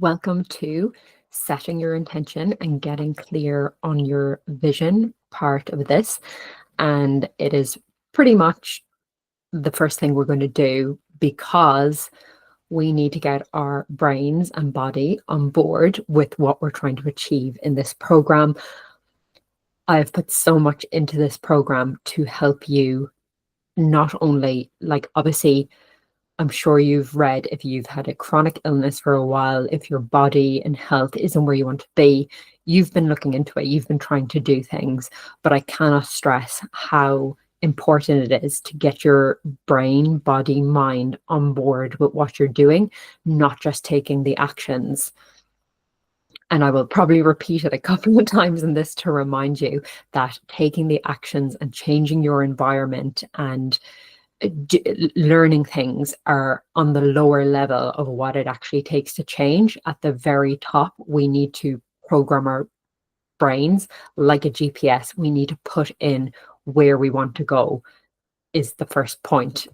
Welcome to setting your intention and getting clear on your vision part of this. And it is pretty much the first thing we're going to do because we need to get our brains and body on board with what we're trying to achieve in this program. I've put so much into this program to help you not only, like, obviously, I'm sure you've read if you've had a chronic illness for a while, if your body and health isn't where you want to be, you've been looking into it, you've been trying to do things, but I cannot stress how important it is to get your brain, body, mind on board with what you're doing, not just taking the actions. And I will probably repeat it a couple of times in this to remind you that taking the actions and changing your environment and learning things are on the lower level of what it actually takes to change. At the very top, we need to program our brains like a GPS. We need to put in where we want to go is the first point.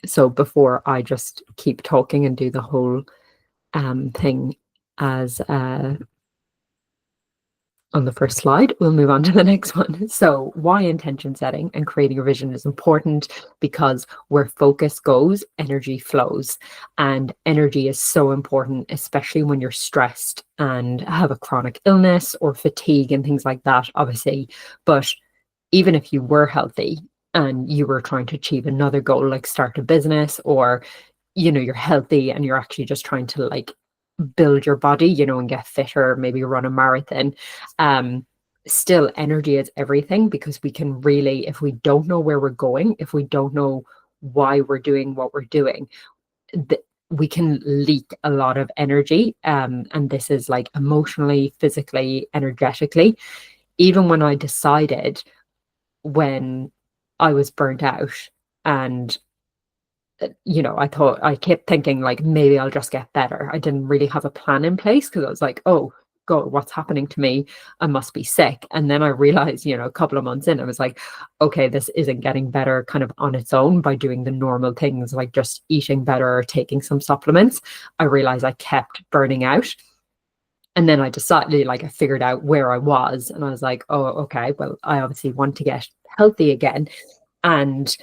So before I just keep talking and do the whole thing as on the first slide, we'll move on to the next one. So why intention setting and creating a vision is important, because where focus goes, energy flows. And energy is so important, especially when you're stressed and have a chronic illness or fatigue and things like that, obviously. But even if you were healthy and you were trying to achieve another goal, like start a business, or, you're healthy and you're actually just trying to like build your body, and get fitter, maybe run a marathon. Still, energy is everything, because we can really, if we don't know where we're going, if we don't know why we're doing what we're doing, we can leak a lot of energy. And this is like emotionally, physically, energetically. Even when I decided, when I was burnt out, and I kept thinking like, maybe I'll just get better. I didn't really have a plan in place, because I was like, oh God, what's happening to me? I must be sick. And then I realized, a couple of months in, I was like, okay, this isn't getting better kind of on its own by doing the normal things, like just eating better or taking some supplements. I realized I kept burning out. And then I decided, like, I figured out where I was, and I was like, oh, okay, well, I obviously want to get healthy again. And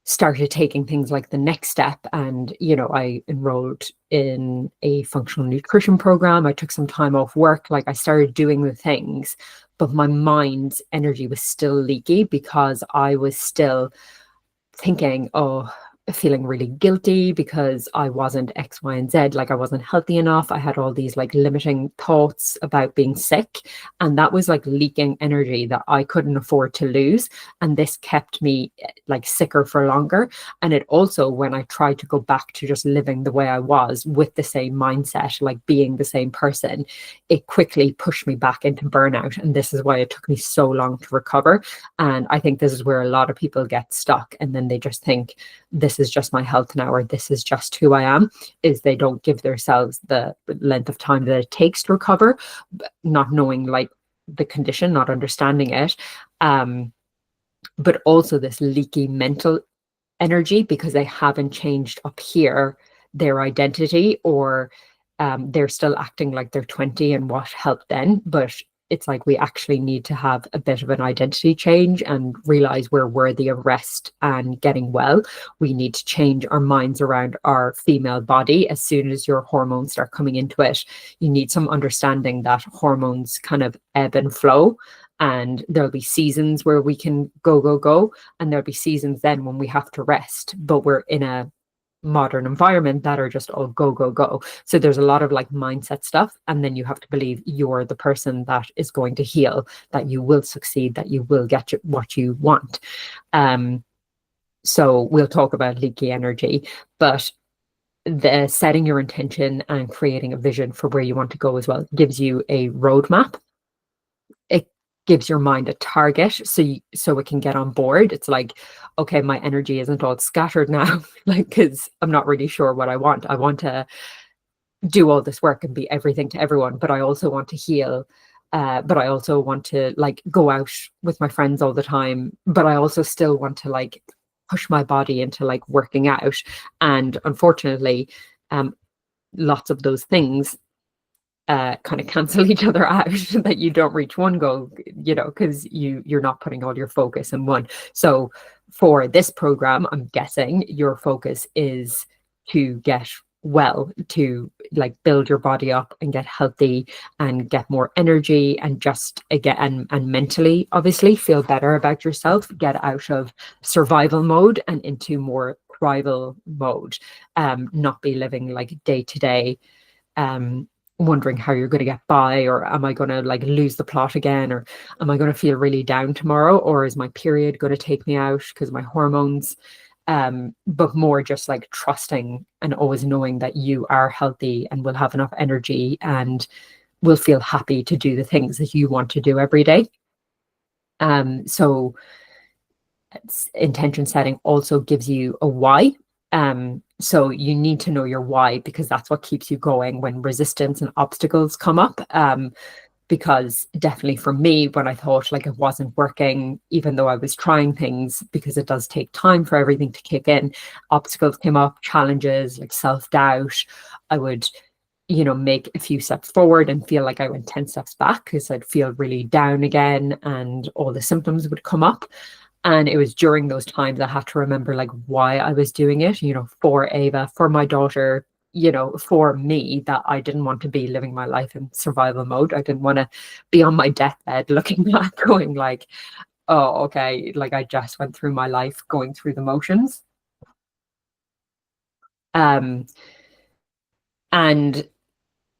started taking things like the next step. And, I enrolled in a functional nutrition program. I took some time off work. Like, I started doing the things, but my mind's energy was still leaky, because I was still thinking, oh, feeling really guilty because I wasn't X, Y, and Z. Like, I wasn't healthy enough. I had all these like limiting thoughts about being sick. And that was like leaking energy that I couldn't afford to lose. And this kept me like sicker for longer. And it also, when I tried to go back to just living the way I was with the same mindset, like being the same person, it quickly pushed me back into burnout. And this is why it took me so long to recover. And I think this is where a lot of people get stuck. And then they just think, this is just my health now, or this is just who I am, is they don't give themselves the length of time that it takes to recover, not knowing like the condition, not understanding it. But also this leaky mental energy, because they haven't changed up here their identity, or they're still acting like they're 20 and what helped then. But it's like, we actually need to have a bit of an identity change and realize we're worthy of rest and getting well. We need to change our minds around our female body. As soon as your hormones start coming into it, you need some understanding that hormones kind of ebb and flow. And there'll be seasons where we can go, and there'll be seasons then when we have to rest. But we're in a modern environment that are just all go. So there's a lot of like mindset stuff. And then you have to believe you're the person that is going to heal, that you will succeed, that you will get what you want. So we'll talk about leaky energy, but the setting your intention and creating a vision for where you want to go as well gives you a roadmap. It gives your mind a target, so it can get on board. It's like, okay, my energy isn't all scattered now, like, because I'm not really sure what I want. I want to do all this work and be everything to everyone, but I also want to heal. But I also want to like go out with my friends all the time, but I also still want to like push my body into like working out. And unfortunately, lots of those things kind of cancel each other out, that you don't reach one goal, because you're not putting all your focus in one. So for this program, I'm guessing your focus is to get well, to like build your body up and get healthy and get more energy, and just again and mentally obviously feel better about yourself, get out of survival mode and into more thrival mode, not be living like day to day, wondering how you're going to get by, or am I going to like lose the plot again, or am I going to feel really down tomorrow, or is my period going to take me out because my hormones, but more just like trusting and always knowing that you are healthy and will have enough energy and will feel happy to do the things that you want to do every day. So intention setting also gives you a why. So you need to know your why, because that's what keeps you going when resistance and obstacles come up. Because definitely for me, when I thought like it wasn't working, even though I was trying things, because it does take time for everything to kick in, obstacles came up, challenges like self-doubt. I would, make a few steps forward and feel like I went 10 steps back, because I'd feel really down again and all the symptoms would come up. And it was during those times I had to remember like why I was doing it, for Ava, for my daughter, for me, that I didn't want to be living my life in survival mode. I didn't want to be on my deathbed looking back going like, oh, okay, like I just went through my life going through the motions. And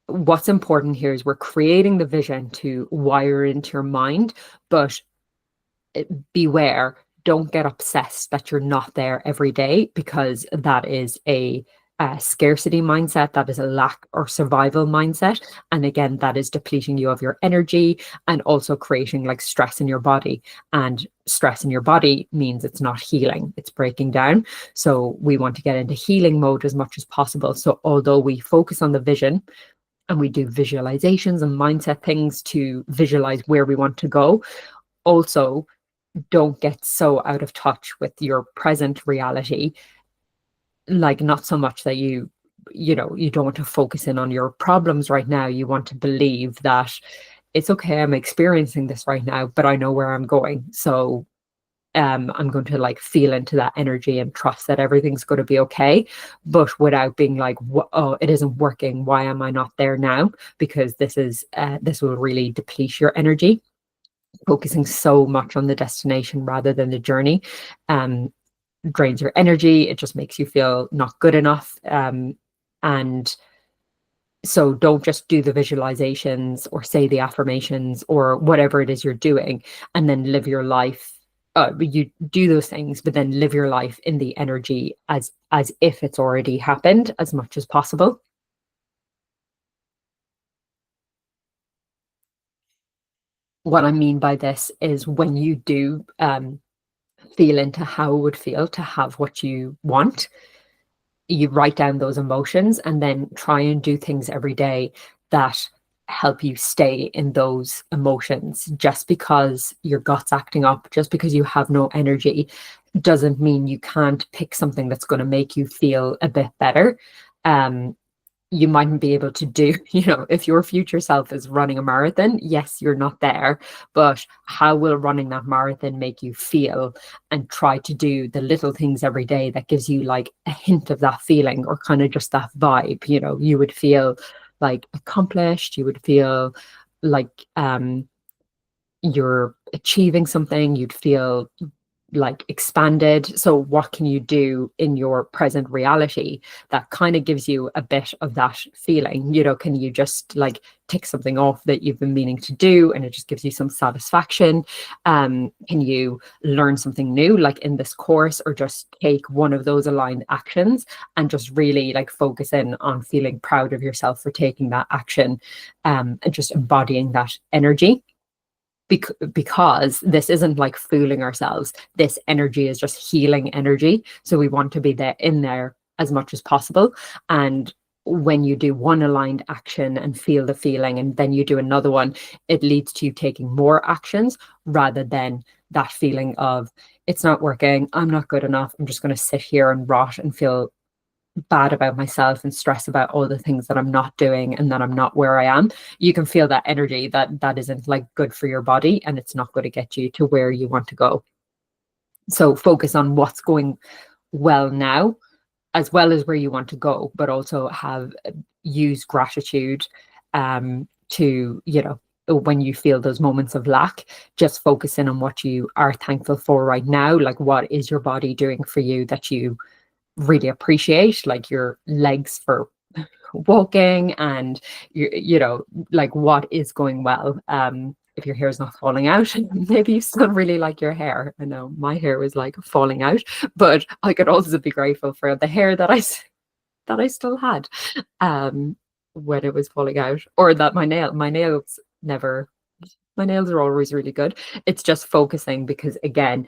what's important here is we're creating the vision to wire into your mind, but beware, don't get obsessed that you're not there every day, because that is a scarcity mindset, that is a lack or survival mindset, and again that is depleting you of your energy and also creating like stress in your body, and stress in your body means it's not healing, it's breaking down. So we want to get into healing mode as much as possible. So although we focus on the vision and we do visualizations and mindset things to visualize where we want to go, also don't get so out of touch with your present reality, like not so much that you don't want to focus in on your problems right now. You want to believe that it's okay, I'm experiencing this right now, but I know where I'm going. So I'm going to like feel into that energy and trust that everything's going to be okay, but without being like, oh, it isn't working, why am I not there now? Because this will really deplete your energy. Focusing so much on the destination rather than the journey drains your energy. It just makes you feel not good enough. And so don't just do the visualizations or say the affirmations or whatever it is you're doing and then live your life. You do those things, but then live your life in the energy as if it's already happened as much as possible. What I mean by this is when you do feel into how it would feel to have what you want, you write down those emotions and then try and do things every day that help you stay in those emotions. Just because your gut's acting up, just because you have no energy, doesn't mean you can't pick something that's going to make you feel a bit better. You mightn't be able to do, if your future self is running a marathon, yes, you're not there, but how will running that marathon make you feel? And try to do the little things every day that gives you like a hint of that feeling, or kind of just that vibe. You would feel like accomplished, you would feel like you're achieving something, you'd feel like expanded. So what can you do in your present reality that kind of gives you a bit of that feeling? Can you just like tick something off that you've been meaning to do and it just gives you some satisfaction? Can you learn something new like in this course, or just take one of those aligned actions and just really like focus in on feeling proud of yourself for taking that action, and just embodying that energy? Because this isn't like fooling ourselves. This energy is just healing energy. So we want to be there in there as much as possible. And when you do one aligned action and feel the feeling, and then you do another one, it leads to you taking more actions rather than that feeling of it's not working, I'm not good enough, I'm just going to sit here and rot and feel bad about myself and stress about all the things that I'm not doing and that I'm not where I am, you can feel that energy that isn't like good for your body, and it's not going to get you to where you want to go. So focus on what's going well now, as well as where you want to go, but also use gratitude to, when you feel those moments of lack, just focus in on what you are thankful for right now. Like, what is your body doing for you that you really appreciate? Like your legs for walking, and like what is going well. If your hair is not falling out, maybe you still really like your hair. I know my hair was like falling out, but I could also be grateful for the hair that I still had when it was falling out, or that my nails never. My nails are always really good. It's just focusing, because again,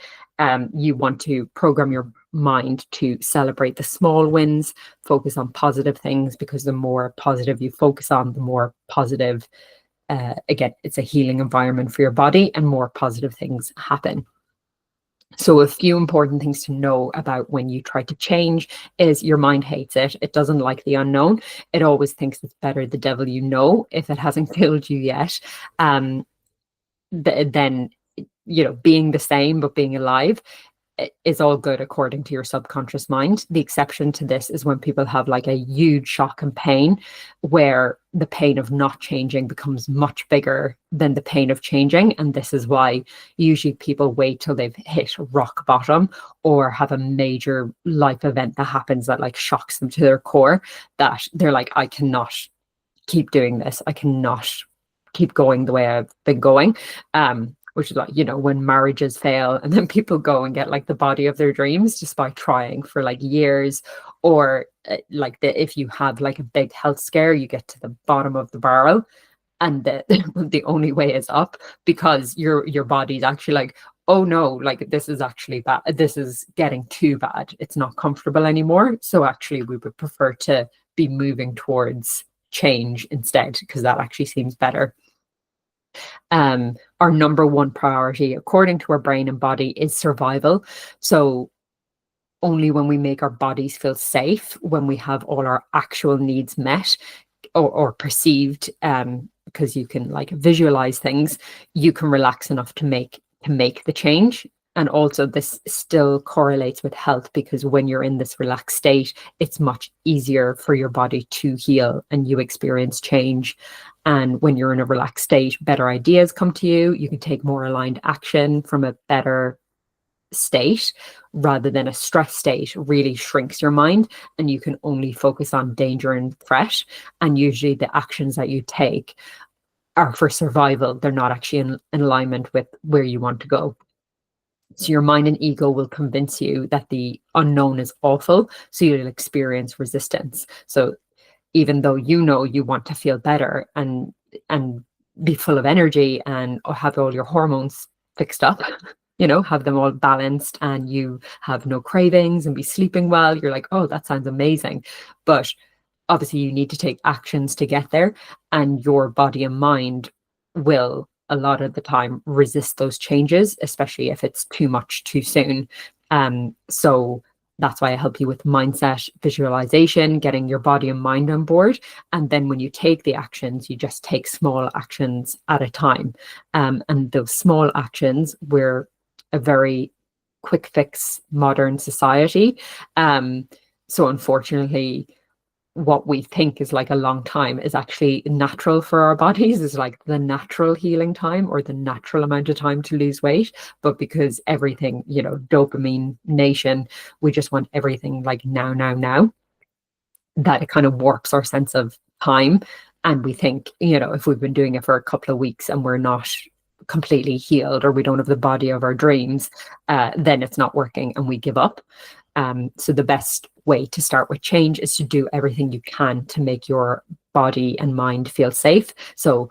you want to program your mind to celebrate the small wins, focus on positive things, because the more positive you focus on, the more positive, again, it's a healing environment for your body, and more positive things happen. So a few important things to know about when you try to change is your mind hates it. It doesn't like the unknown. It always thinks it's better the devil you know, if it hasn't killed you yet. Then, being the same but being alive is all good according to your subconscious mind. The exception to this is when people have like a huge shock and pain, where the pain of not changing becomes much bigger than the pain of changing. And this is why usually people wait till they've hit rock bottom, or have a major life event that happens that like shocks them to their core, that they're like, I cannot keep doing this. I cannot keep going the way I've been going. Which is like, when marriages fail, and then people go and get like the body of their dreams just by trying for like years, or if you have like a big health scare, you get to the bottom of the barrel, and the only way is up, because your body's actually like, oh no, like this is actually bad. This is getting too bad. It's not comfortable anymore. So actually, we would prefer to be moving towards change instead, because that actually seems better. Our number one priority, according to our brain and body, is survival. So only when we make our bodies feel safe, when we have all our actual needs met, or perceived, because you can like visualize things, you can relax enough to make the change. And also this still correlates with health, because when you're in this relaxed state, it's much easier for your body to heal and you experience change. And when you're in a relaxed state, better ideas come to you. You can take more aligned action from a better state, rather than a stress state really shrinks your mind, and you can only focus on danger and threat. And usually the actions that you take are for survival. They're not actually in alignment with where you want to go. So your mind and ego will convince you that the unknown is awful, so you'll experience resistance. So even though you want to feel better and be full of energy and have all your hormones fixed up, have them all balanced, and you have no cravings and be sleeping well, you're like, oh, that sounds amazing. But obviously you need to take actions to get there, and your body and mind will a lot of the time resist those changes, especially if it's too much too soon. So that's why I help you with mindset, visualization, getting your body and mind on board. And then when you take the actions, you just take small actions at a time. And those small actions, we're a very quick fix modern society. So unfortunately, what we think is like a long time is actually natural for our bodies, is like the natural healing time, or the natural amount of time to lose weight. But because everything, dopamine nation, we just want everything like now, that it kind of warps our sense of time. And we think, if we've been doing it for a couple of weeks and we're not completely healed, or we don't have the body of our dreams, then it's not working and we give up. So the best way to start with change is to do everything you can to make your body and mind feel safe. So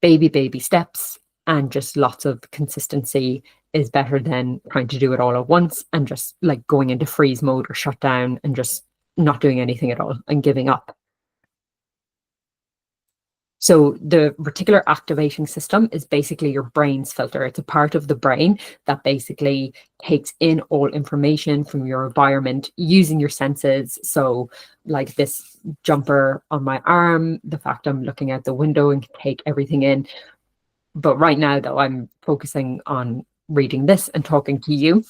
baby steps, and just lots of consistency is better than trying to do it all at once and just like going into freeze mode or shut down and just not doing anything at all and giving up. So the reticular activating system is basically your brain's filter. It's a part of the brain that basically takes in all information from your environment using your senses. So like this jumper on my arm, the fact I'm looking out the window and can take everything in. But right now, though, I'm focusing on reading this and talking to you.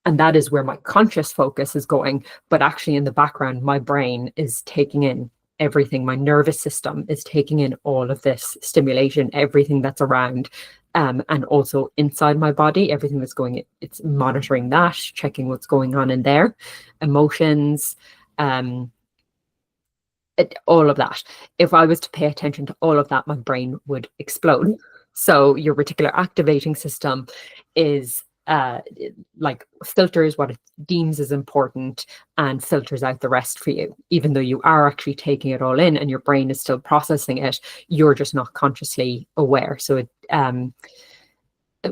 And that is where my conscious focus is going. But actually, in the background, my brain is taking in everything. My nervous system is taking in all of this stimulation, everything that's around, and also inside my body, everything that's going, it's monitoring that, checking what's going on in there, emotions, all of that. If I was to pay attention to all of that, my brain would explode. So your reticular activating system is like filters what it deems as important and filters out the rest for you, even though you are actually taking it all in and your brain is still processing it. You're just not consciously aware. So it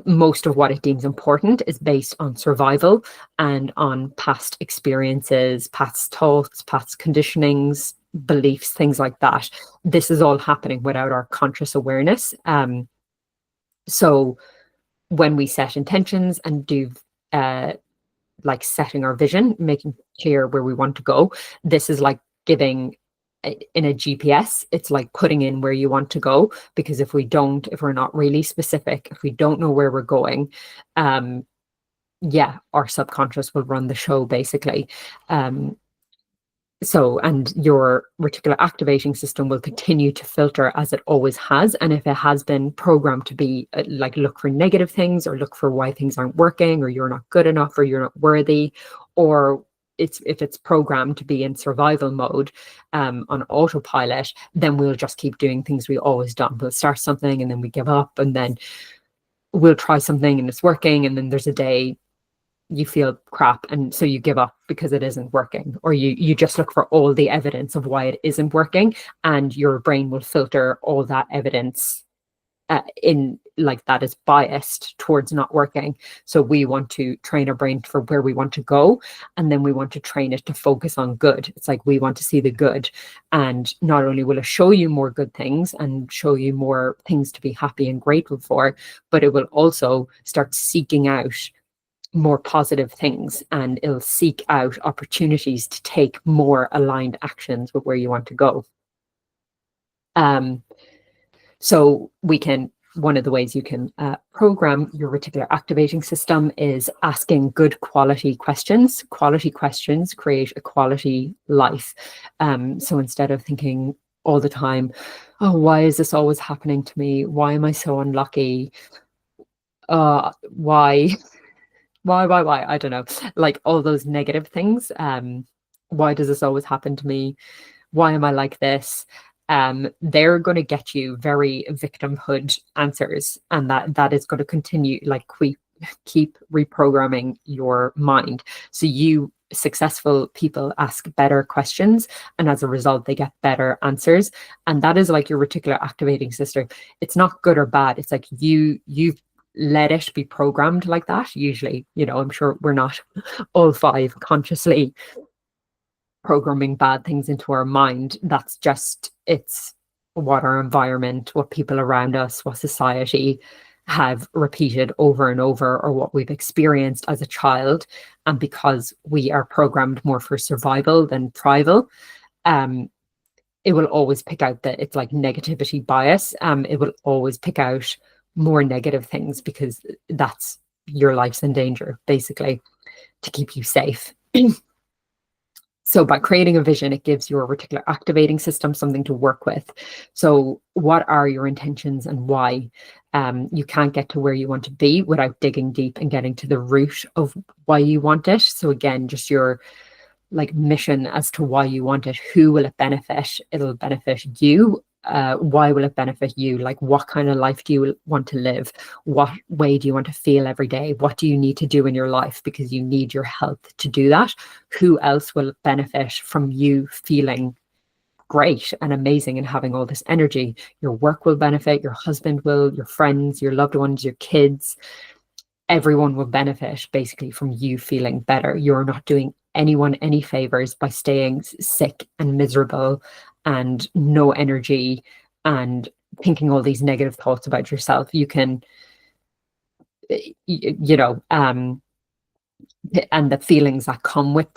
most of what it deems important is based on survival and on past experiences, past thoughts, past conditionings, beliefs, things like that. This is all happening without our conscious awareness. So when we set intentions and do like setting our vision, making clear where we want to go, this is like giving in a GPS, it's like putting in where you want to go, because if we're not really specific, if we don't know where we're going, our subconscious will run the show basically. And your reticular activating system will continue to filter as it always has. And if it has been programmed to be like look for negative things or look for why things aren't working or you're not good enough or you're not worthy, or if it's programmed to be in survival mode on autopilot, then we'll just keep doing things we always done. We'll start something and then we give up, and then we'll try something and it's working, and then there's a day you feel crap and so you give up because it isn't working, or you just look for all the evidence of why it isn't working, and your brain will filter all that evidence in like that is biased towards not working. So we want to train our brain for where we want to go, and then we want to train it to focus on good. It's like we want to see the good, and not only will it show you more good things and show you more things to be happy and grateful for, but it will also start seeking out more positive things, and it'll seek out opportunities to take more aligned actions with where you want to go. So one of the ways you can program your reticular activating system is asking good quality questions. Quality questions create a quality life. So instead of thinking all the time, oh, why is this always happening to me? Why am I so unlucky? Why? I don't know. Like all those negative things. Why does this always happen to me? Why am I like this? They're going to get you very victimhood answers, and that is going to continue, like keep reprogramming your mind. So successful people ask better questions, and as a result they get better answers. And that is like your reticular activating system. It's not good or bad. It's like you've let it be programmed like that. Usually, I'm sure we're not all five consciously programming bad things into our mind. That's just, it's what our environment, what people around us, what society have repeated over and over, or what we've experienced as a child. And because we are programmed more for survival than thrival, it will always pick out that it's like negativity bias. It will always pick out more negative things because that's your life's in danger, basically, to keep you safe. So by creating a vision, it gives your reticular activating system something to work with. So what are your intentions and why? You can't get to where you want to be without digging deep and getting to the root of why you want it. So again, just your like mission as to why you want it. Who will it benefit? It'll benefit you. Why will it benefit you? Like, what kind of life do you want to live? What way do you want to feel every day? What do you need to do in your life because you need your health to do that? Who else will benefit from you feeling great and amazing and having all this energy? Your work will benefit, your husband will, your friends, your loved ones, your kids. Everyone will benefit basically from you feeling better. You're not doing anyone any favors by staying sick and miserable and no energy and thinking all these negative thoughts about yourself. You can, you know, and the feelings that come with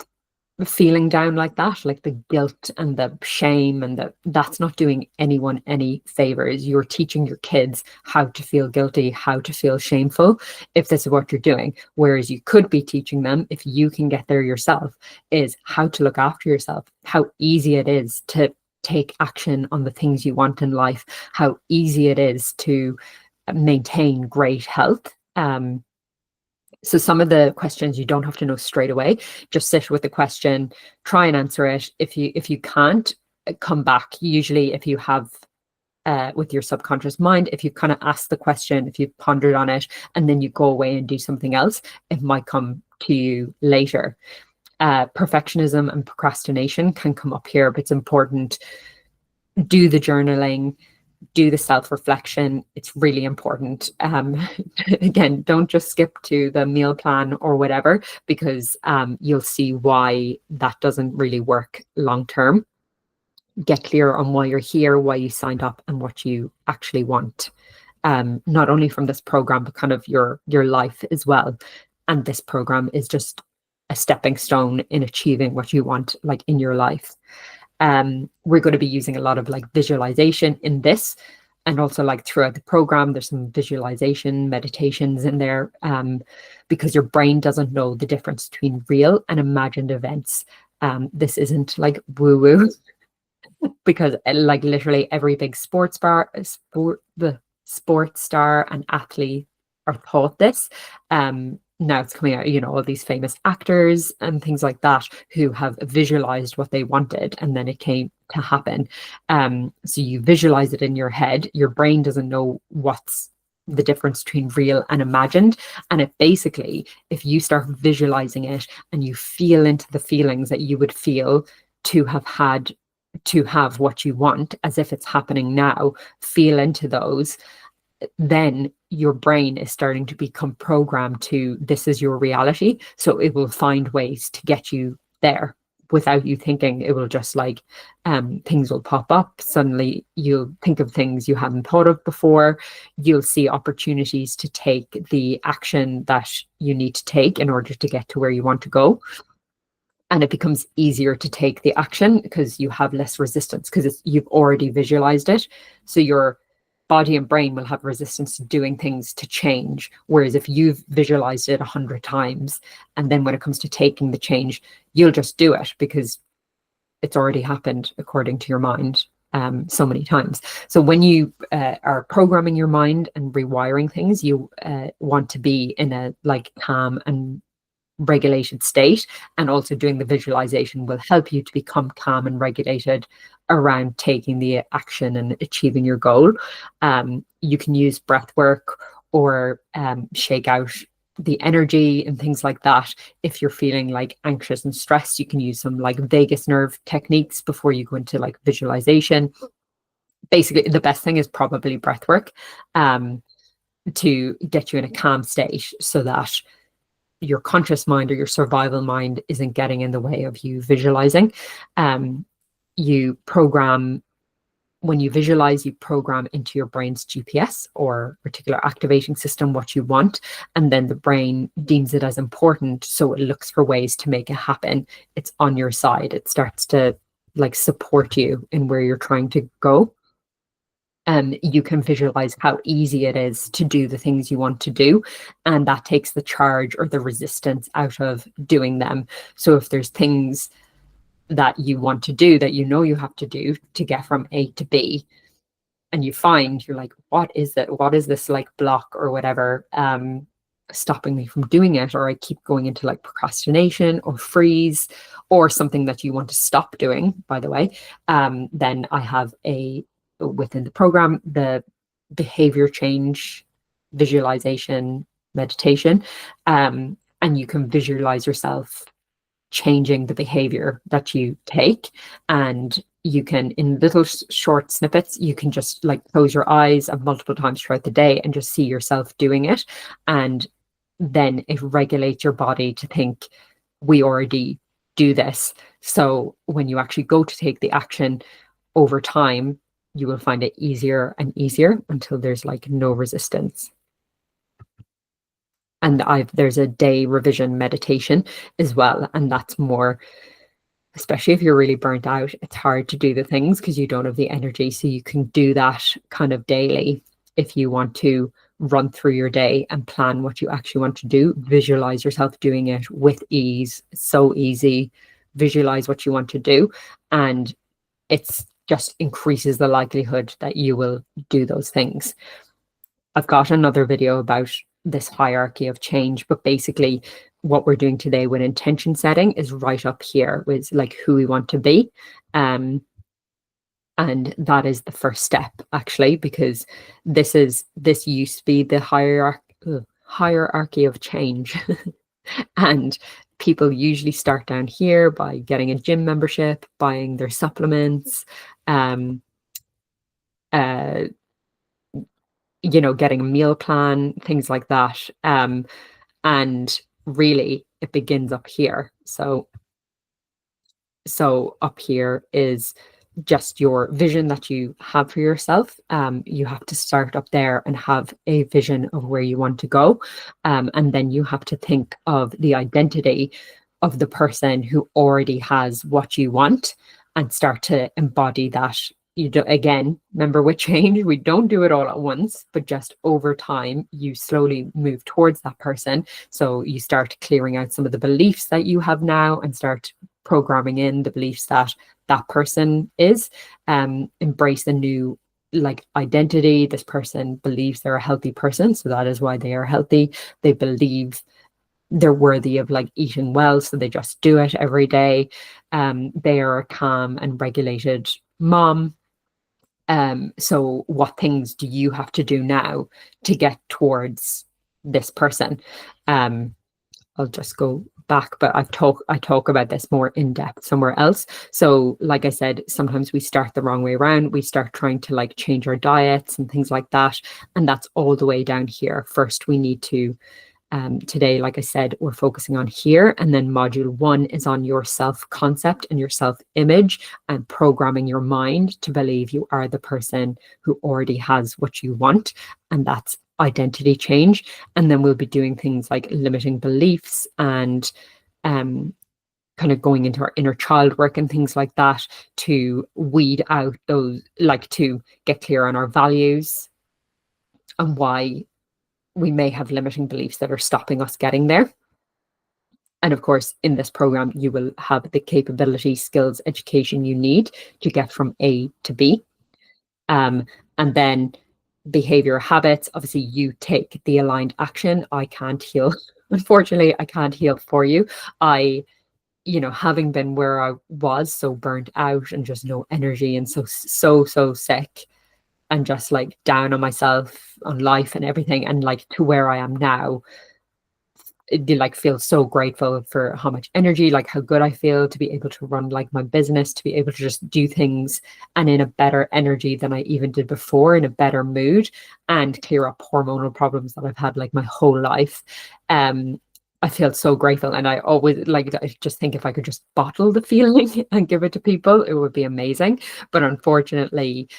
feeling down like that, like the guilt and the shame, and that's not doing anyone any favors. You're teaching your kids how to feel guilty, how to feel shameful, if this is what you're doing. Whereas you could be teaching them, if you can get there yourself, is how to look after yourself, how easy it is to take action on the things you want in life, how easy it is to maintain great health. So some of the questions you don't have to know straight away. Just sit with the question, try and answer it. If you can't, come back. Usually, if you have with your subconscious mind, if you kind of ask the question, if you've pondered on it, and then you go away and do something else, it might come to you later. Perfectionism and procrastination can come up here, but it's important. Do the journaling, do the self-reflection. It's really important. Again, don't just skip to the meal plan or whatever, because you'll see why that doesn't really work long term. Get clear on why you're here, why you signed up, and what you actually want, not only from this program, but kind of your life as well. And this program is just a stepping stone in achieving what you want, like in your life. We're going to be using a lot of like visualization in this, and also like throughout the program there's some visualization meditations in there, because your brain doesn't know the difference between real and imagined events. This isn't like woo woo, because like literally every big sports star and athlete are taught this. Now it's coming out, all these famous actors and things like that who have visualized what they wanted, and then it came to happen. So you visualize it in your head. Your brain doesn't know what's the difference between real and imagined. And it basically, if you start visualizing it and you feel into the feelings that you would feel to have what you want, as if it's happening now, feel into those, then your brain is starting to become programmed to this is your reality. So it will find ways to get you there without you thinking. It will just like things will pop up. Suddenly you'll think of things you hadn't thought of before. You'll see opportunities to take the action that you need to take in order to get to where you want to go. And it becomes easier to take the action because you have less resistance, because you've already visualized it. So your body and brain will have resistance to doing things to change. Whereas if you've visualized it 100 times, and then when it comes to taking the change, you'll just do it because it's already happened according to your mind so many times. So when you are programming your mind and rewiring things, you want to be in a like calm and regulated state, and also doing the visualization will help you to become calm and regulated around taking the action and achieving your goal. You can use breath work or shake out the energy and things like that. If you're feeling like anxious and stressed, you can use some like vagus nerve techniques before you go into like visualization. Basically, the best thing is probably breath work to get you in a calm state, so that your conscious mind or your survival mind isn't getting in the way of you visualizing. You program, when you visualize, you program into your brain's GPS or reticular activating system what you want, and then the brain deems it as important, so it looks for ways to make it happen. It's on your side. It starts to like support you in where you're trying to go. You can visualize how easy it is to do the things you want to do, and that takes the charge or the resistance out of doing them. So if there's things that you want to do that you have to do to get from A to B, and you find you're like, what is this like block or whatever stopping me from doing it, or I keep going into like procrastination or freeze or something that you want to stop doing, by the way, then I have within the program, the behavior change visualization meditation, and you can visualize yourself changing the behavior that you take. And you can, in little short snippets, you can just like close your eyes multiple times throughout the day and just see yourself doing it. And then it regulates your body to think, we already do this. So when you actually go to take the action over time, you will find it easier and easier until there's like no resistance. And there's a day revision meditation as well. And that's more, especially if you're really burnt out, it's hard to do the things because you don't have the energy. So you can do that kind of daily if you want to run through your day and plan what you actually want to do. Visualize yourself doing it with ease. It's so easy. Visualize what you want to do. And it's just increases the likelihood that you will do those things. I've got another video about this hierarchy of change, but basically what we're doing today with intention setting is right up here with like who we want to be. And that is the first step, actually, because this used to be the hierarchy of change. And people usually start down here by getting a gym membership, buying their supplements, getting a meal plan, things like that. And really it begins up here. So up here is just your vision that you have for yourself. You have to start up there and have a vision of where you want to go. And then you have to think of the identity of the person who already has what you want and start to embody that. You do, again, remember with change, we don't do it all at once, but just over time, you slowly move towards that person. So you start clearing out some of the beliefs that you have now and start programming in the beliefs that that person is. Embrace the new like identity. This person believes they're a healthy person, so that is why they are healthy. They believe they're worthy of like eating well, so they just do it every day. They are a calm and regulated mom. So what things do you have to do now to get towards this person? I'll just go back, but I talk about this more in depth somewhere else. So like I said, sometimes we start the wrong way around. We start trying to like change our diets and things like that. And that's all the way down here. First, we need to today, like I said, we're focusing on here, and then module 1 is on your self-concept and your self-image and programming your mind to believe you are the person who already has what you want, and that's identity change. And then we'll be doing things like limiting beliefs and kind of going into our inner child work and things like that to weed out those, like to get clear on our values and why we may have limiting beliefs that are stopping us getting there. And of course, in this program, you will have the capability, skills, education you need to get from A to B. And then behavior habits, obviously you take the aligned action. I can't heal. Unfortunately, I can't heal for you. Having been where I was, so burnt out and just no energy and so sick, and just like down on myself, on life and everything, and like to where I am now, like feel so grateful for how much energy, like how good I feel to be able to run like my business, to be able to just do things and in a better energy than I even did before, in a better mood, and clear up hormonal problems that I've had like my whole life. I feel so grateful, and I always I just think if I could just bottle the feeling and give it to people, it would be amazing. But unfortunately,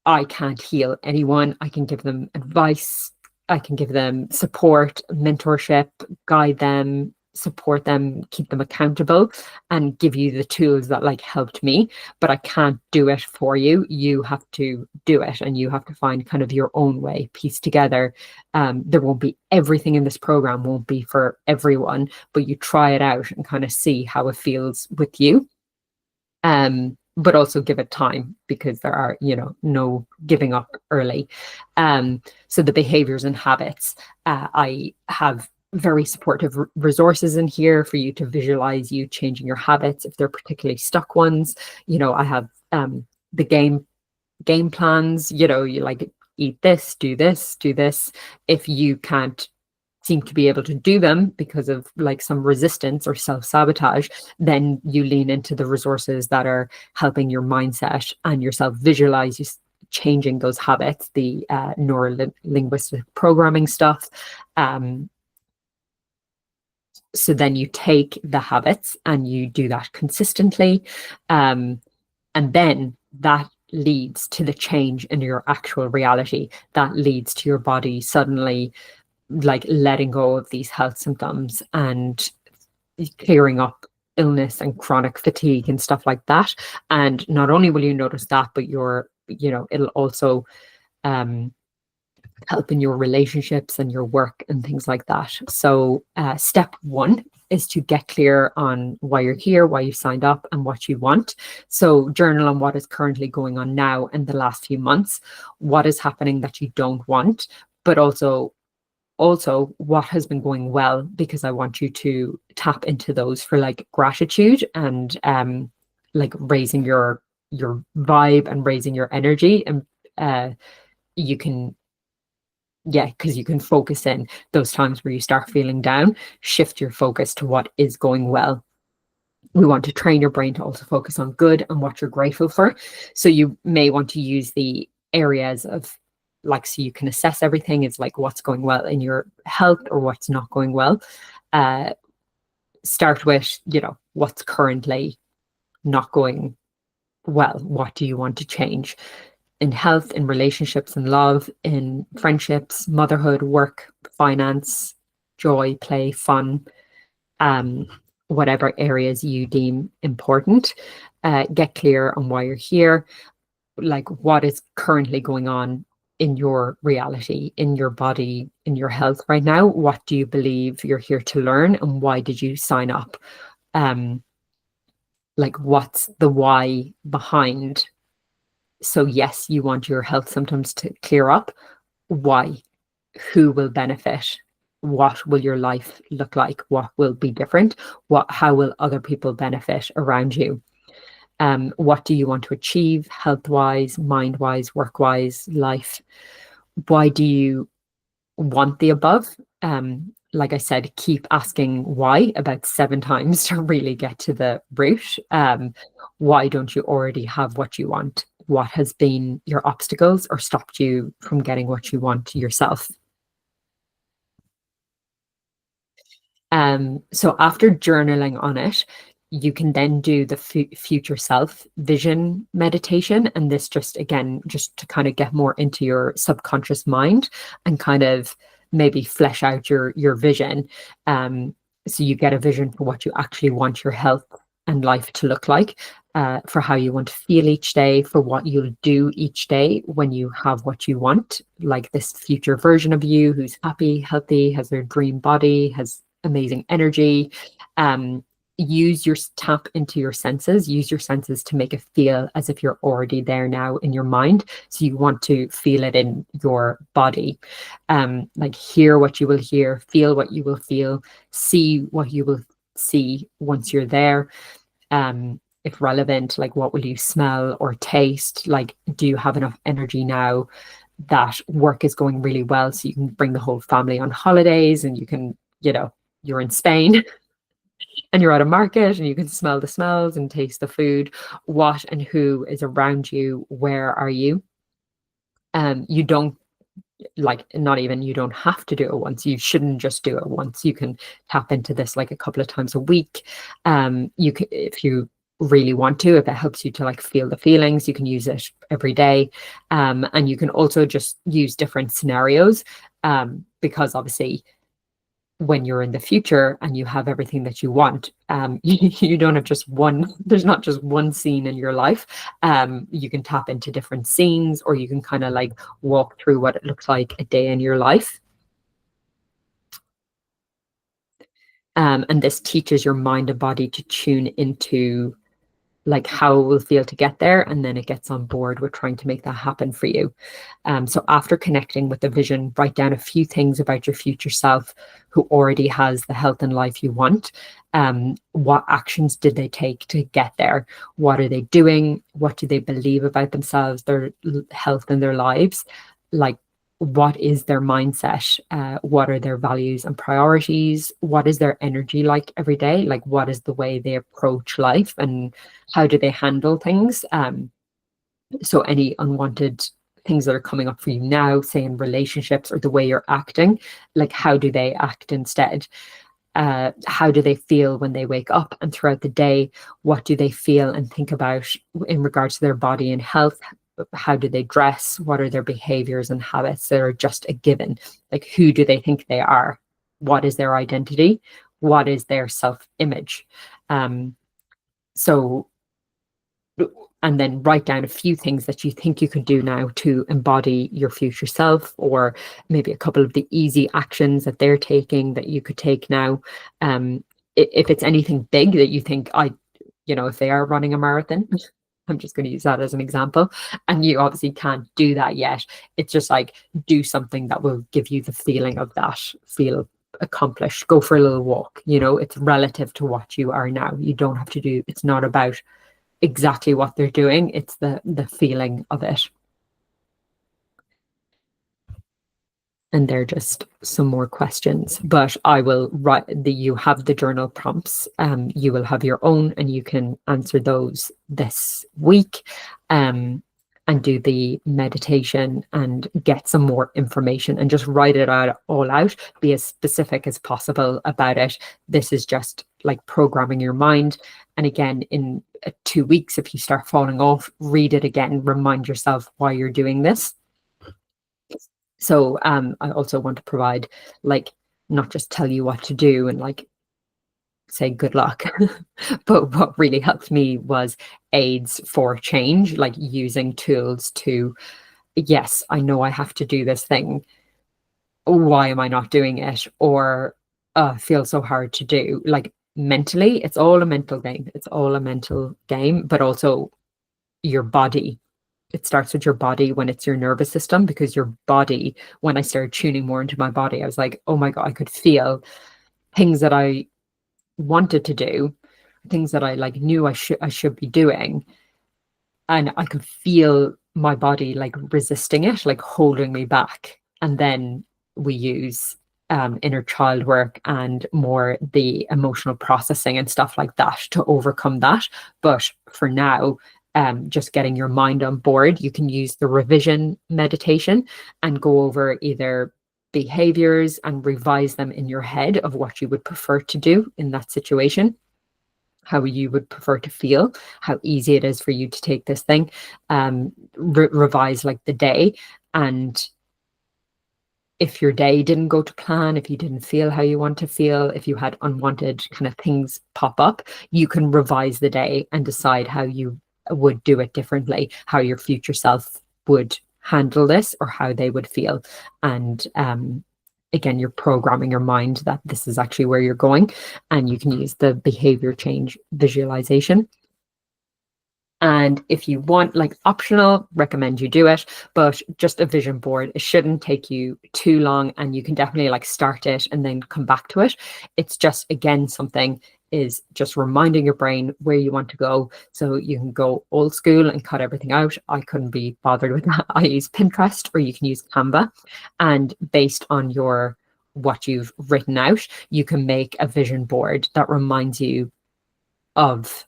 I can't heal anyone. I can give them advice. I can give them support, mentorship, guide them, support them, keep them accountable, and give you the tools that like helped me. But I can't do it for you. You have to do it, and you have to find kind of your own way, piece together. There won't be everything in this program, won't be for everyone, but you try it out and kind of see how it feels with you. But also give it time, because there are, no giving up early. So the behaviors and habits, I have very supportive resources in here for you to visualize you changing your habits if they're particularly stuck ones. I have the game plans, you like eat this, do this, do this. If you can't seem to be able to do them because of like some resistance or self-sabotage, then you lean into the resources that are helping your mindset and yourself visualize you changing those habits, the neuro-linguistic programming stuff. So then you take the habits and you do that consistently. And then that leads to the change in your actual reality. That leads to your body suddenly like letting go of these health symptoms and clearing up illness and chronic fatigue and stuff like that. And not only will you notice that, but it'll also help in your relationships and your work and things like that. So step one is to get clear on why you're here, why you signed up, and what you want. So journal on what is currently going on now in the last few months, what is happening that you don't want, but also what has been going well, because I want you to tap into those for like gratitude and like raising your vibe and raising your energy. And you can because you can focus in those times where you start feeling down, shift your focus to what is going well. We want to train your brain to also focus on good and what you're grateful for. So you may want to use the areas of like, so you can assess everything is like what's going well in your health or what's not going well. Start with, what's currently not going well. What do you want to change in health, in relationships, in love, in friendships, motherhood, work, finance, joy, play, fun, whatever areas you deem important. Get clear on why you're here, like what is currently going on in your reality, in your body, in your health right now. What do you believe you're here to learn, and why did you sign up? Like what's the why behind? So yes, you want your health symptoms to clear up. Why? Who will benefit? What will your life look like? What will be different? How will other people benefit around you? What do you want to achieve health-wise, mind-wise, work-wise, life? Why do you want the above? Like I said, keep asking why about 7 times to really get to the root. Why don't you already have what you want? What has been your obstacles or stopped you from getting what you want yourself? So after journaling on it, you can then do the future self vision meditation. And this just to kind of get more into your subconscious mind and kind of maybe flesh out your vision. So you get a vision for what you actually want your health and life to look like, for how you want to feel each day, for what you'll do each day when you have what you want, like this future version of you who's happy, healthy, has their dream body, has amazing energy. Tap into your senses, use your senses to make it feel as if you're already there now in your mind. So you want to feel it in your body, like hear what you will hear, feel what you will feel, see what you will see once you're there. If relevant, like what will you smell or taste? Like, do you have enough energy now that work is going really well so you can bring the whole family on holidays, and you can, you're in Spain and you're at a market and you can smell the smells and taste the food. What and who is around you? Where are you? You don't you don't have to do it once. You shouldn't just do it once. You can tap into this like a couple of times a week. You can, if you really want to, if it helps you to like feel the feelings, you can use it every day. And you can also just use different scenarios, because obviously when you're in the future and you have everything that you want, you don't have just one, there's not just one scene in your life. You can tap into different scenes, or you can kind of like walk through what it looks like a day in your life. And this teaches your mind and body to tune into like how it will feel to get there, and then it gets on board with trying to make that happen for you. So after connecting with the vision, write down a few things about your future self who already has the health and life you want. What actions did they take to get there? What are they doing? What do they believe about themselves, their health, and their lives? Like, what is their mindset? What are their values and priorities? What is their energy like every day? Like, what is the way they approach life, and how do they handle things? So any unwanted things that are coming up for you now, say in relationships, or the way you're acting, like how do they act instead? How do they feel when they wake up and throughout the day? What do they feel and think about in regards to their body and health? how do they dress? What are their behaviors and habits that are just a given? Like, who do they think they are? What is their identity? What is their self-image? So, and then write down a few things that you think you could do now to embody your future self, or maybe a couple of the easy actions that they're taking that you could take now. If it's anything big that you think, if they are running a marathon, I'm just going to use that as an example, and you obviously can't do that yet. It's just like, do something that will give you the feeling of that, feel accomplished. Go for a little walk. It's relative to what you are now. You don't have to do, it's not about exactly what they're doing, it's the feeling of it. And they're just some more questions, but I will write you have the journal prompts. You will have your own, and you can answer those this week, and do the meditation and get some more information and just write it all out. Be as specific as possible about it. This is just like programming your mind. And again, in 2 weeks, if you start falling off, read it again, remind yourself why you're doing this. So I also want to provide, like, not just tell you what to do and like say good luck, but what really helped me was aids for change, like using tools to, yes, I know I have to do this thing. Why am I not doing it? Or feel so hard to do. Like, mentally, it's all a mental game. It's all a mental game, but also your body. It starts with your body when it's your nervous system, because your body, when I started tuning more into my body, I was like, oh my God, I could feel things that I wanted to do, things that I like knew I should be doing. And I could feel my body like resisting it, like holding me back. And then we use inner child work and more the emotional processing and stuff like that to overcome that. But for now, just getting your mind on board, you can use the revision meditation and go over either behaviors and revise them in your head of what you would prefer to do in that situation, how you would prefer to feel, how easy it is for you to take this thing, revise like the day. And if your day didn't go to plan, if you didn't feel how you want to feel, if you had unwanted kind of things pop up, you can revise the day and decide how you would do it differently, how your future self would handle this or how they would feel. And again, you're programming your mind that this is actually where you're going, and you can use the behavior change visualization. And if you want, like, optional, recommend you do it, but just a vision board. It shouldn't take you too long, and you can definitely like start it and then come back to it. It's just, again, something is just reminding your brain where you want to go. So you can go old school and cut everything out. I couldn't be bothered with that. I use Pinterest, or you can use Canva, and based on what you've written out, you can make a vision board that reminds you of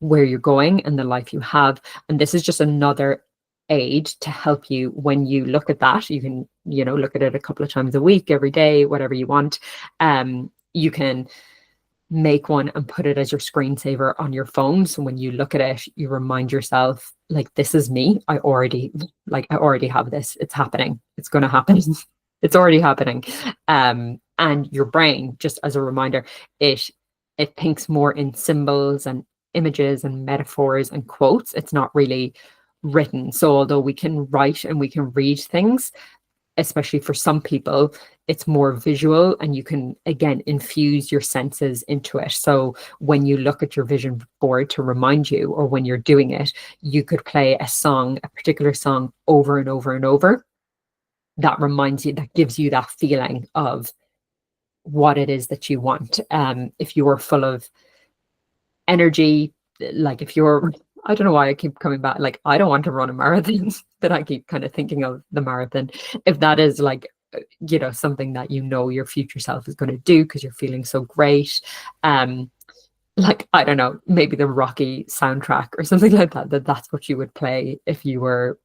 where you're going and the life you have. And this is just another aid to help you when you look at that. You can, look at it a couple of times a week, every day, whatever you want. You can make one and put it as your screensaver on your phone. So when you look at it, you remind yourself, like, this is me. I already have this. It's happening. It's going to happen. It's already happening. And your brain, just as a reminder, it thinks more in symbols and images and metaphors and quotes. It's not really written. So although we can write and we can read things, especially for some people, it's more visual, and you can, again, infuse your senses into it. So when you look at your vision board to remind you, or when you're doing it, you could play a particular song over and over and over. That reminds you, that gives you that feeling of what it is that you want. If you're full of energy, like if you're, I don't know why I keep coming back, like, I don't want to run a marathon, but I keep kind of thinking of the marathon. If that is like, something that your future self is going to do because you're feeling so great, like, I don't know, maybe the Rocky soundtrack or something like that, that's what you would play if you were,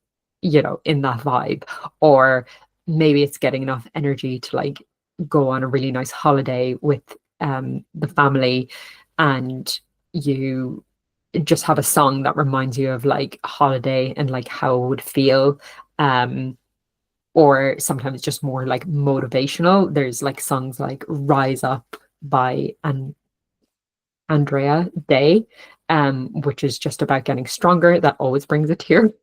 in that vibe. Or maybe it's getting enough energy to like go on a really nice holiday with the family, and you just have a song that reminds you of like a holiday and like how it would feel. Um, or sometimes just more like motivational. There's like songs like Rise Up by Andrea Day, which is just about getting stronger. That always brings a tear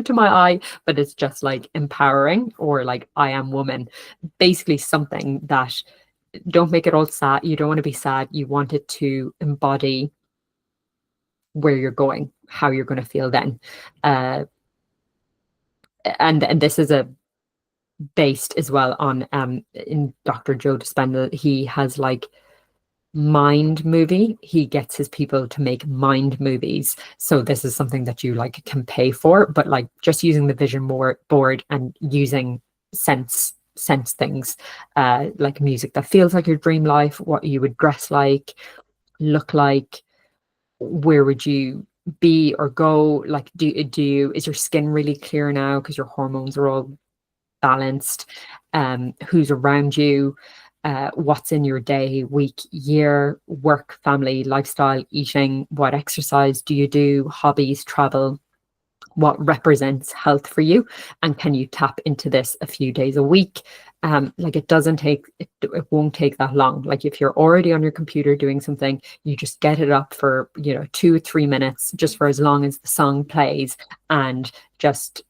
to my eye, but it's just like empowering, or like I Am Woman. Basically something that don't make it all sad. You don't want to be sad. You want it to embody where you're going, how you're going to feel then. Uh, and this is a based as well on in Dr. Joe Dispenza. He has like mind movie. He gets his people to make mind movies. So this is something that you like can pay for, but like just using the vision board and using sense things, like music that feels like your dream life, what you would dress like, look like, where would you be or go, like do you, is your skin really clear now because your hormones are all balanced, who's around you, what's in your day, week, year, work, family, lifestyle, eating, what exercise do you do, hobbies, travel, what represents health for you, and can you tap into this a few days a week. Like it doesn't take it won't take that long. Like if you're already on your computer doing something, you just get it up for 2 or 3 minutes, just for as long as the song plays, and just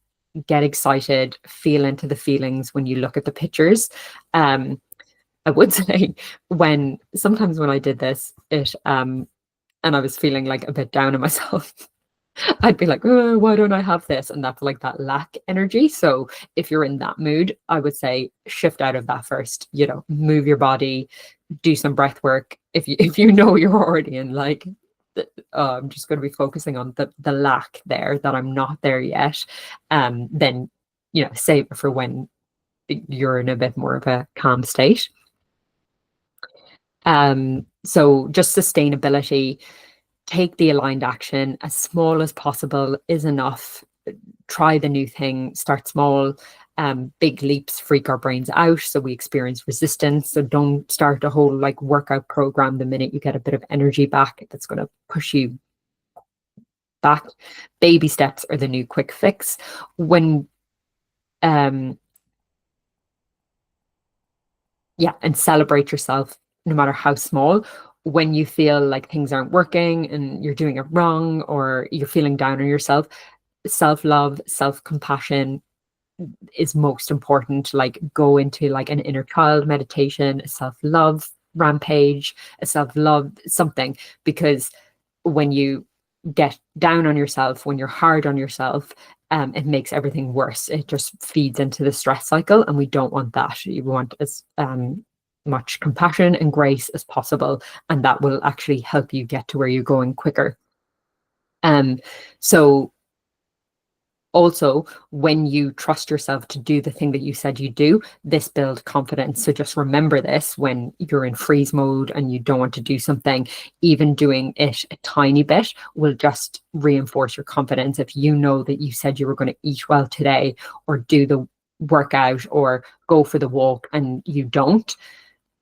get excited, feel into the feelings when you look at the pictures. I would say sometimes when I did this, and I was feeling like a bit down on myself, I'd be like, oh, why don't I have this? And that's like that lack energy. So if you're in that mood, I would say shift out of that first, move your body, do some breath work. If you know you're already in like, I'm just going to be focusing on the lack there, that I'm not there yet, then, save it for when you're in a bit more of a calm state. So just sustainability, take the aligned action, as small as possible is enough. Try the new thing, start small. Big leaps freak our brains out, so we experience resistance. So don't start a whole like workout program the minute you get a bit of energy back. That's going to push you back. Baby steps are the new quick fix. When and celebrate yourself, no matter how small. When you feel like things aren't working and you're doing it wrong, or you're feeling down on yourself, self-love, self-compassion is most important. Like go into like an inner child meditation, a self-love rampage, a self-love something, because when you get down on yourself, when you're hard on yourself, it makes everything worse. It just feeds into the stress cycle, and we don't want that. You want as much compassion and grace as possible, and that will actually help you get to where you're going quicker. So also, when you trust yourself to do the thing that you said you do, this builds confidence. So just remember this when you're in freeze mode and you don't want to do something. Even doing it a tiny bit will just reinforce your confidence. If you know that you said you were going to eat well today, or do the workout, or go for the walk, and you don't,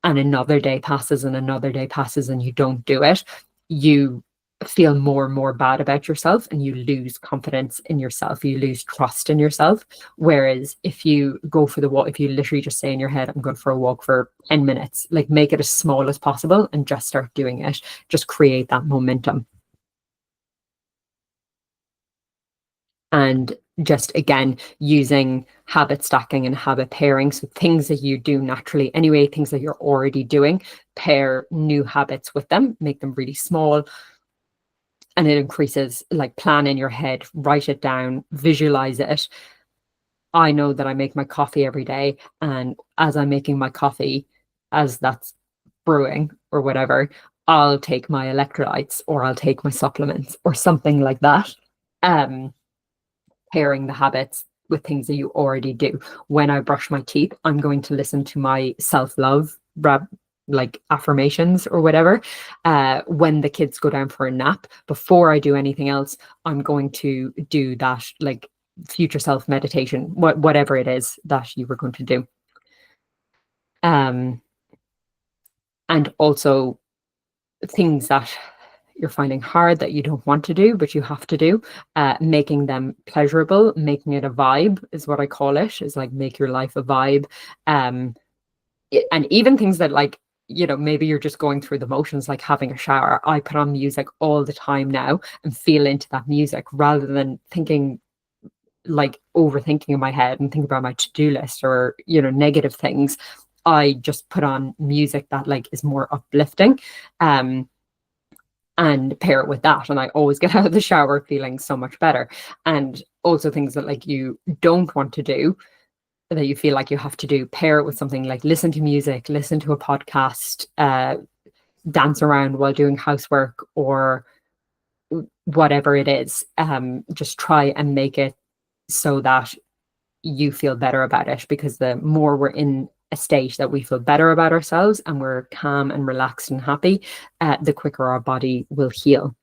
and another day passes and another day passes and you don't do it, you feel more and more bad about yourself, and you lose confidence in yourself, you lose trust in yourself. Whereas if you go for the walk, if you literally just say in your head, I'm going for a walk for 10 minutes, like make it as small as possible and just start doing it, just create that momentum. And just again, using habit stacking and habit pairing. So things that you do naturally anyway, things that you're already doing, pair new habits with them, make them really small. And it increases, like, plan in your head, write it down, visualize it. I know that I make my coffee every day, and as I'm making my coffee, as that's brewing or whatever, I'll take my electrolytes, or I'll take my supplements, or something like that. Pairing the habits with things that you already do. When I brush my teeth, I'm going to listen to my self-love like affirmations or whatever. When the kids go down for a nap, before I do anything else, I'm going to do that, like future self meditation, whatever it is that you were going to do. And also things that you're finding hard, that you don't want to do, but you have to do, making them pleasurable, making it a vibe is what I call it, is like make your life a vibe. And even things that like, maybe you're just going through the motions, like having a shower. I put on music all the time now and feel into that music rather than thinking, like overthinking in my head and think about my to-do list or, negative things. I just put on music that like is more uplifting, and pair it with that. And I always get out of the shower feeling so much better. And also things that like you don't want to do, that you feel like you have to do, pair it with something like listen to music, listen to a podcast, dance around while doing housework or whatever it is. Just try and make it so that you feel better about it, because the more we're in a state that we feel better about ourselves and we're calm and relaxed and happy, the quicker our body will heal.